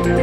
Kembali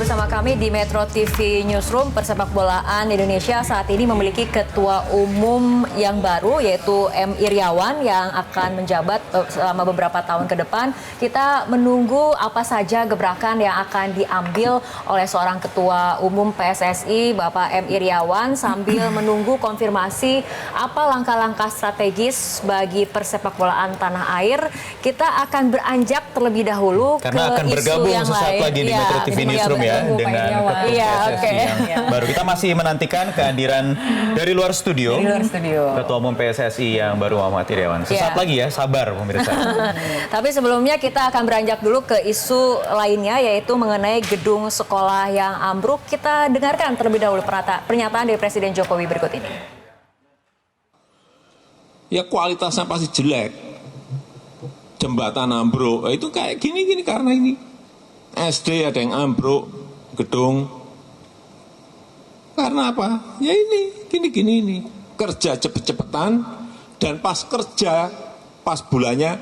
bersama kami di Metro TV Newsroom. Persepak bolaan Indonesia saat ini memiliki ketua umum yang baru, yaitu M. Iryawan, yang akan menjabat selama beberapa tahun ke depan. Kita menunggu apa saja gebrakan yang akan diambil oleh seorang ketua umum PSSI, Bapak M. Iryawan, sambil menunggu konfirmasi apa langkah-langkah strategis bagi persepak bolaan tanah air. Kita akan beranjak terlebih dahulu karena ke akan isu bergabung yang sesaat lain. lagi di Metro TV Newsroom ya, dengan ketua PSSI yang baru. Kita masih menantikan kehadiran dari luar studio, Ketua Umum PSSI yang baru, Muhammad Iryawan. Sesaat lagi ya, sabar pemirsa. Tapi sebelumnya kita akan beranjak dulu ke isu lainnya, yaitu mengenai gedung sekolah yang ambruk. Kita dengarkan terlebih dahulu pernyataan dari Presiden Jokowi berikut ini. Ya kualitasnya pasti jelek. Jembatan ambruk, itu kayak gini-gini karena ini. SD ada yang ambruk, gedung. Karena apa? Ya ini, gini-gini ini. Kerja cepet-cepetan, dan pas kerja, pas bulannya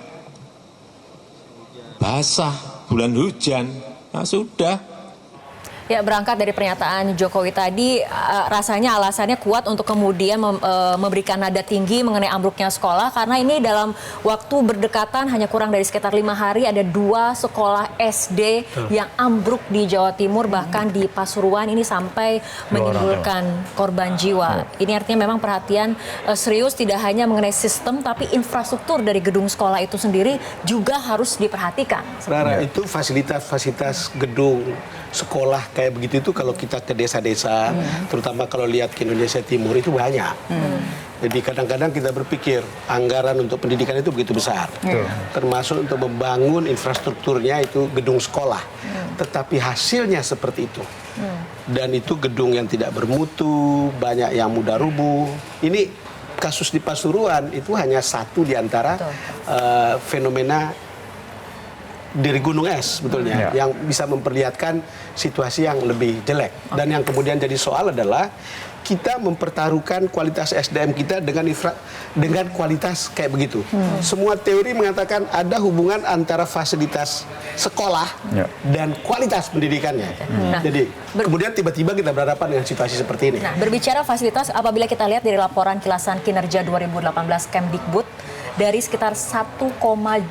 basah, bulan hujan. Nah sudah. Ya, berangkat dari pernyataan Jokowi tadi, rasanya alasannya kuat untuk kemudian memberikan nada tinggi mengenai ambruknya sekolah, karena ini dalam waktu berdekatan hanya kurang dari sekitar 5 hari ada 2 sekolah SD yang ambruk di Jawa Timur, bahkan di Pasuruan ini sampai menimbulkan korban jiwa. Ini artinya memang perhatian serius tidak hanya mengenai sistem, tapi infrastruktur dari gedung sekolah itu sendiri juga harus diperhatikan. Rara, itu fasilitas gedung sekolah kayak begitu itu kalau kita ke desa-desa, terutama kalau lihat ke Indonesia Timur itu banyak. Jadi kadang-kadang kita berpikir anggaran untuk pendidikan itu begitu besar, termasuk untuk membangun infrastrukturnya itu gedung sekolah. Tetapi hasilnya seperti itu. Dan itu gedung yang tidak bermutu, banyak yang mudah rubuh. Ini kasus di Pasuruan itu hanya satu di antara fenomena dari gunung es sebetulnya yang bisa memperlihatkan situasi yang lebih jelek. Dan yang kemudian jadi soal adalah kita mempertaruhkan kualitas SDM kita dengan kualitas kayak begitu. Semua teori mengatakan ada hubungan antara fasilitas sekolah dan kualitas pendidikannya. Jadi kemudian tiba-tiba kita berhadapan dengan situasi seperti ini. Nah, berbicara fasilitas, apabila kita lihat dari laporan kilasan kinerja 2018 Kemdikbud, dari sekitar 1,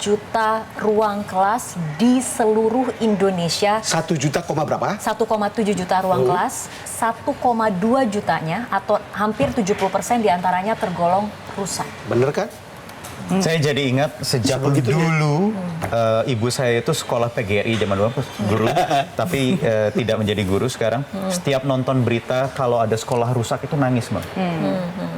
juta ruang kelas di seluruh Indonesia. 1 juta, berapa? 1,7 juta ruang kelas, 1,2 jutanya atau hampir 70% diantaranya tergolong rusak. Bener kan? Saya jadi ingat sejak dulu ibu saya itu sekolah PGRI zaman dulu, guru, tapi tidak menjadi guru sekarang. Setiap nonton berita kalau ada sekolah rusak itu nangis, Mbak.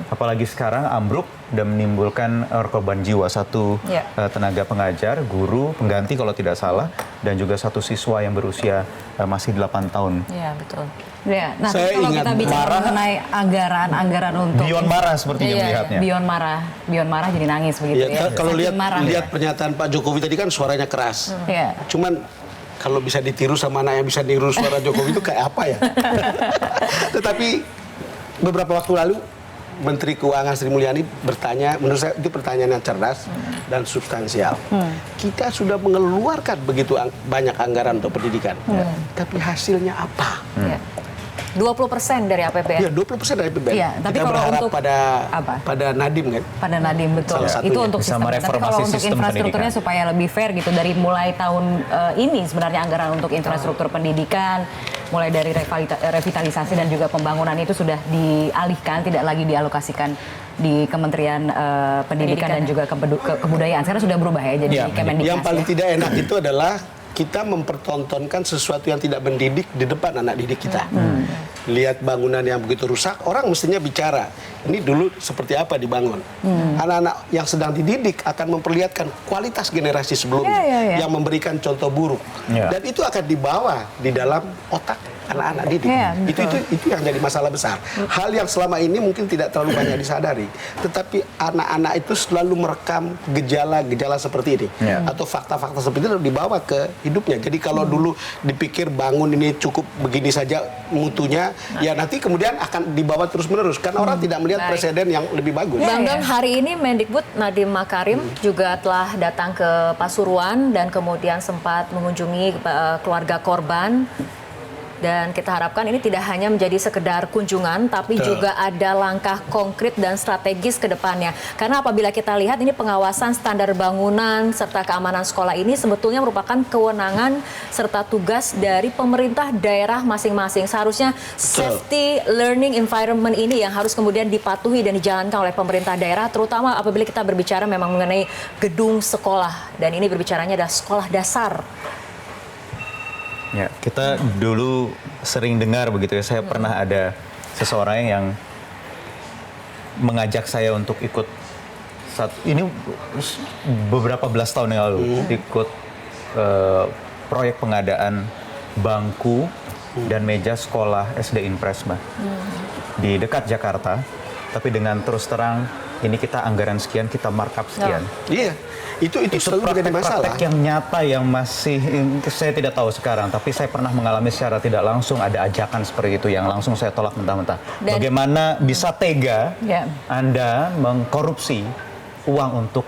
Apalagi sekarang ambruk dan menimbulkan korban jiwa, 1 tenaga pengajar, guru, pengganti kalau tidak salah, dan juga 1 siswa yang berusia masih 8 tahun. Iya, betul. Ya, nah kalau kita bicara mengenai anggaran untuk Beyond marah sepertinya melihatnya. Beyond marah jadi nangis begitu ya. Kalau lihat pernyataan Pak Jokowi tadi kan suaranya keras. Cuman kalau bisa ditiru sama anak yang bisa niru suara Jokowi itu kayak apa ya? Tetapi beberapa waktu lalu Menteri Keuangan Sri Mulyani bertanya, menurut saya itu pertanyaan yang cerdas dan substansial. Kita sudah mengeluarkan begitu banyak anggaran untuk pendidikan, tapi hasilnya apa? 20% dari APBN. Iya, 20% dari APBN. Iya, tapi kita kalau berharap untuk pada Nadiem kan? Pada Nadiem, betul. Itu untuk sistem. Tapi kalau untuk infrastrukturnya supaya lebih fair gitu, dari mulai tahun ini sebenarnya anggaran untuk infrastruktur pendidikan, mulai dari revitalisasi dan juga pembangunan itu sudah dialihkan, tidak lagi dialokasikan di Kementerian Pendidikan dan juga Kebudayaan. Sekarang sudah berubah ya, jadi Kemendiknas. Yang paling tidak enak itu adalah kita mempertontonkan sesuatu yang tidak mendidik di depan anak didik kita. Lihat bangunan yang begitu rusak, orang mestinya bicara, ini dulu seperti apa dibangun. Anak-anak yang sedang dididik akan memperlihatkan kualitas generasi sebelumnya yang memberikan contoh buruk. Dan itu akan dibawa di dalam otak anak-anak didik. Itu yang jadi masalah besar. Hal yang selama ini mungkin tidak terlalu banyak disadari, tetapi anak-anak itu selalu merekam gejala-gejala seperti ini atau fakta-fakta seperti itu dibawa ke hidupnya. Jadi kalau dulu dipikir bangun ini cukup begini saja mutunya, ya nanti kemudian akan dibawa terus-menerus karena orang tidak melihat presiden yang lebih bagus. Bang Don, hari ini Mendikbud Nadiem Makarim juga telah datang ke Pasuruan dan kemudian sempat mengunjungi keluarga korban. Dan kita harapkan ini tidak hanya menjadi sekedar kunjungan, tapi juga ada langkah konkret dan strategis ke depannya. Karena apabila kita lihat ini pengawasan standar bangunan serta keamanan sekolah ini sebetulnya merupakan kewenangan serta tugas dari pemerintah daerah masing-masing. Seharusnya safety learning environment ini yang harus kemudian dipatuhi dan dijalankan oleh pemerintah daerah, terutama apabila kita berbicara memang mengenai gedung sekolah. Dan ini berbicaranya adalah sekolah dasar. Ya, kita dulu sering dengar begitu ya, saya pernah ada seseorang yang mengajak saya untuk ikut ini beberapa belas tahun yang lalu, ikut proyek pengadaan bangku dan meja sekolah SD Impresma di dekat Jakarta, tapi dengan terus terang ini kita anggaran sekian, kita markup sekian. Iya, itu selalu menjadi masalah. Praktek yang nyata yang masih saya tidak tahu sekarang, tapi saya pernah mengalami secara tidak langsung ada ajakan seperti itu yang langsung saya tolak mentah-mentah. Bagaimana bisa tega Anda mengkorupsi uang untuk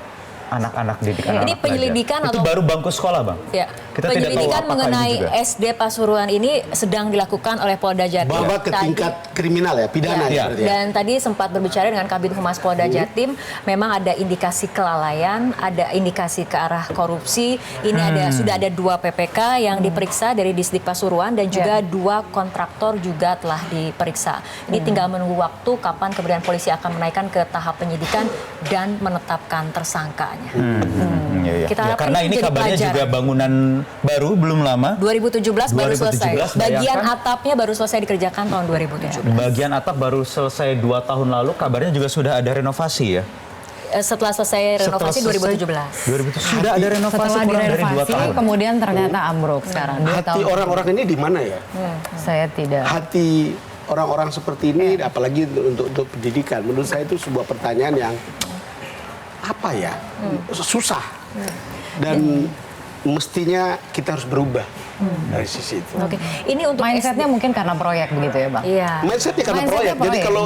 anak-anak didik anak-anak ini penyelidikan itu baru bangku sekolah, Bang. Ya. Kita penyelidikan tidak tahu mengenai SD Pasuruan ini sedang dilakukan oleh Polda Jatim. Bawa ke tingkat kriminal ya, pidana ya. Dan tadi sempat berbicara dengan Kabid Humas Polda Jatim, memang ada indikasi kelalaian, ada indikasi ke arah korupsi. Ini sudah ada 2 PPK yang diperiksa dari Disdik Pasuruan dan juga 2 kontraktor juga telah diperiksa. Ini tinggal menunggu waktu kapan kemudian polisi akan menaikkan ke tahap penyidikan dan menetapkan tersangkanya. Karena ini kabarnya juga bangunan baru belum lama. 2017 baru selesai. Bagian atapnya baru selesai dikerjakan tahun 2017. Bagian atap baru selesai 2 tahun lalu, kabarnya juga sudah ada renovasi ya. Setelah selesai renovasi 2017. Sudah ada renovasi setelah kurang dari 2 tahun. Kemudian ternyata ambruk sekarang. Hati orang-orang ini di mana ya? Saya tidak. Hati orang-orang seperti ini, apalagi untuk pendidikan, menurut saya itu sebuah pertanyaan yang apa ya, susah. Dan mestinya kita harus berubah dari sisi itu. Oke. Ini untuk mindsetnya mungkin karena proyek begitu ya, Bang? Iya. Mindsetnya karena proyek. Jadi kalau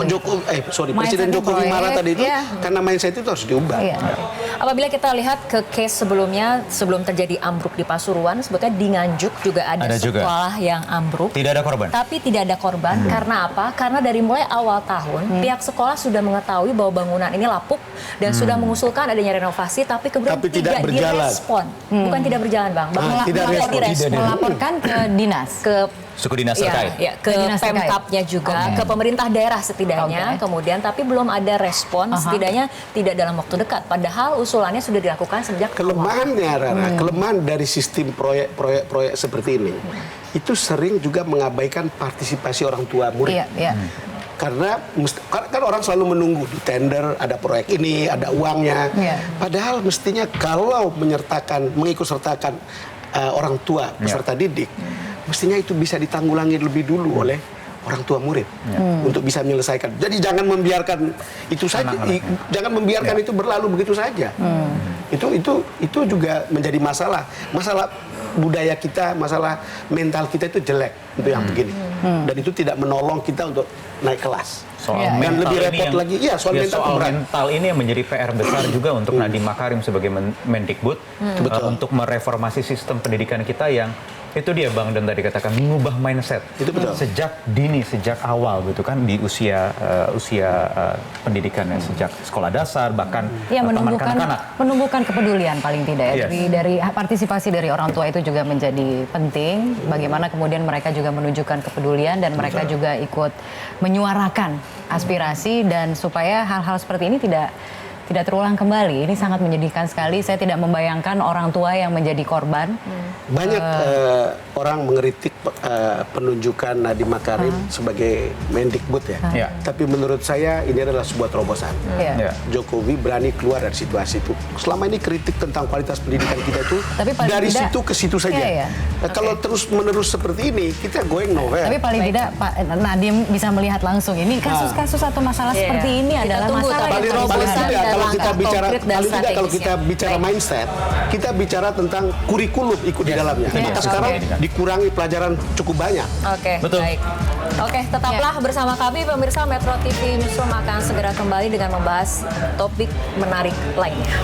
Presiden Jokowi marah tadi itu karena mindset itu harus diubah. Iya. Apabila kita lihat ke case sebelumnya, sebelum terjadi ambruk di Pasuruan, sebetulnya di Nganjuk juga ada sekolah yang ambruk. Tidak ada korban. Tapi tidak ada korban. Karena apa? Karena dari mulai awal tahun pihak sekolah sudah mengetahui bahwa bangunan ini lapuk dan sudah mengusulkan adanya renovasi, tapi kemudian tidak direspon. Bukan tidak berjalan, Bang. Tidak direspon. Melaporkan ke dinas, ke suku dinas terkait. ke Pemkapnya juga, ke pemerintah daerah setidaknya. Kemudian tapi belum ada respon, setidaknya tidak dalam waktu dekat. Padahal usulannya sudah dilakukan sejak kelemahannya, Rara, kelemahan dari sistem proyek seperti ini, itu sering juga mengabaikan partisipasi orang tua murid. Karena kan orang selalu menunggu di tender ada proyek ini, ada uangnya. Padahal mestinya kalau mengikut sertakan orang tua peserta didik, mestinya itu bisa ditanggulangi lebih dulu oleh orang tua murid untuk bisa menyelesaikan. Jadi jangan membiarkan itu saja, jangan membiarkan itu berlalu begitu saja. Itu juga menjadi masalah budaya kita, masalah mental kita itu jelek untuk yang begini. Dan itu tidak menolong kita untuk naik kelas. Dan lebih repot lagi, soal mental ini yang menjadi PR besar juga untuk Nadiem Makarim sebagai Mendikbud untuk mereformasi sistem pendidikan kita yang itu dia Bang dan tadi katakan mengubah mindset itu betul. Sejak dini, sejak awal gitu kan di usia pendidikannya sejak sekolah dasar bahkan menumbuhkan kepedulian paling tidak ya. Dari partisipasi dari orang tua itu juga menjadi penting. Bagaimana kemudian mereka juga menunjukkan kepedulian dan mereka juga ikut menyuarakan aspirasi dan supaya hal-hal seperti ini tidak tidak terulang kembali. Ini sangat menyedihkan sekali. Saya tidak membayangkan orang tua yang menjadi korban. Banyak orang mengkritik penunjukan Nadiem Makarim sebagai Mendikbud ya. Ya. Tapi menurut saya ini adalah sebuah terobosan. Iya. Ya. Jokowi berani keluar dari situasi itu. Selama ini kritik tentang kualitas pendidikan kita itu Tapi paling dari tidak- situ ke situ saja. Iya, iya. Nah, kalau terus-menerus seperti ini, kita going nowhere. Tapi paling tidak Pak Nadiem bisa melihat langsung ini kasus-kasus atau masalah Iya. seperti ini Kita adalah tunggu, masalah tapi yang paling terobosan tidak dan kalau kita langkah bicara konkret dan paling tidak kalau strategisnya. kita bicara Baik. mindset, kita bicara tentang kurikulum ikut di dalamnya. Iya, Maka iya. sekarang Oke. dikurangi pelajaran cukup banyak. Oke, Betul. baik. Oke, tetaplah bersama kami pemirsa Metro TV Newsroom akan segera kembali dengan membahas topik menarik lainnya.